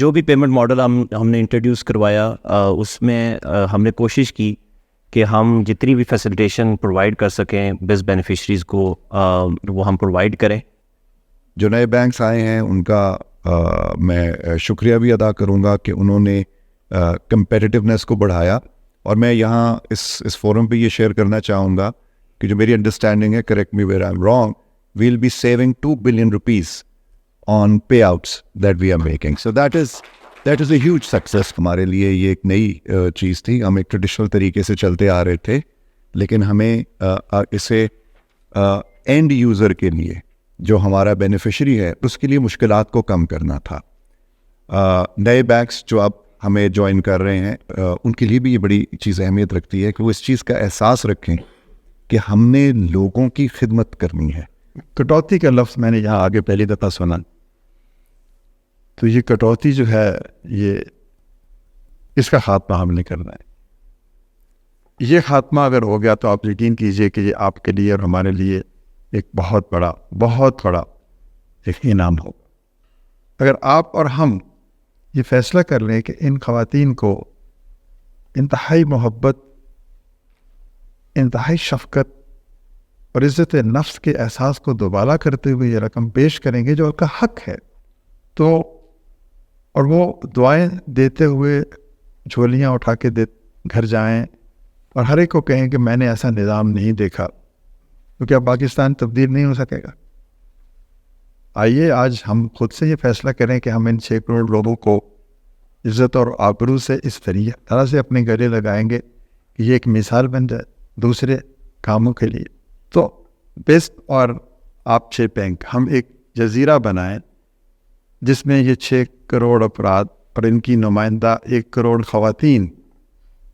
جو بھی payment model ہم نے انٹروڈیوس کروایا اس میں ہم نے کوشش کی کہ ہم جتنی بھی فیسلٹیشن پرووائڈ کر سکیں بیسٹ بینیفیشریز کو وہ ہم پرووائڈ کریں. جو نئے بینکس آئے ہیں ان کا میں شکریہ بھی ادا کروں گا کہ انہوں نے کمپیٹیٹیونیس کو بڑھایا. اور میں یہاں اس فورم پہ یہ شیئر کرنا چاہوں گا کہ جو میری انڈرسٹینڈنگ ہے, correct me where I am wrong, we'll be saving 2 billion rupees on payouts that we are making. So that is a huge success. ہمارے لیے یہ ایک نئی چیز تھی. ہم ایک ٹریڈیشنل طریقے سے چلتے آ رہے تھے, لیکن ہمیں اسے اینڈ یوزر کے لیے جو ہمارا بینیفیشری ہے اس کے لیے مشکلات کو کم کرنا تھا. نئے بینکس جو اب ہمیں جوائن کر رہے ہیں ان کے لیے بھی یہ بڑی چیز اہمیت رکھتی ہے کہ وہ اس چیز کا احساس رکھیں کہ ہم نے لوگوں کی خدمت کرنی ہے. کٹوتی کا لفظ میں نے یہاں آگے پہلی دفعہ سنا, تو یہ کٹوتی جو ہے یہ اس کا خاتمہ ہم نے کرنا ہے. یہ خاتمہ اگر ہو گیا تو آپ یقین کیجئے کہ یہ آپ کے لیے اور ہمارے لیے ایک بہت بڑا ایک انعام ہوگا. اگر آپ اور ہم یہ فیصلہ کر لیں کہ ان خواتین کو انتہائی محبت, انتہائی شفقت اور عزت نفس کے احساس کو دوبالا کرتے ہوئے یہ رقم پیش کریں گے جو ان کا حق ہے, تو اور وہ دعائیں دیتے ہوئے جھولیاں اٹھا کے گھر جائیں اور ہر ایک کو کہیں کہ میں نے ایسا نظام نہیں دیکھا, تو کیا پاکستان تبدیل نہیں ہو سکے گا؟ آئیے آج ہم خود سے یہ فیصلہ کریں کہ ہم ان 6 کروڑ لوگوں کو عزت اور آبرو سے اس طرح سے اپنے گلے لگائیں گے کہ یہ ایک مثال بن جائے دوسرے کاموں کے لیے. تو بیسٹ اور آپ 6 بینک ہم ایک جزیرہ بنائیں جس میں یہ 6 کروڑ افراد اور ان کی نمائندہ 1 کروڑ خواتین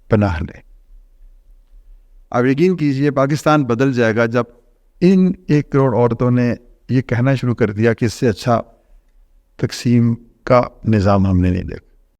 پناہ لیں. آپ یقین کیجئے پاکستان بدل جائے گا جب ان 1 کروڑ عورتوں نے یہ کہنا شروع کر دیا کہ اس سے اچھا تقسیم کا نظام ہم نے نہیں دیکھا.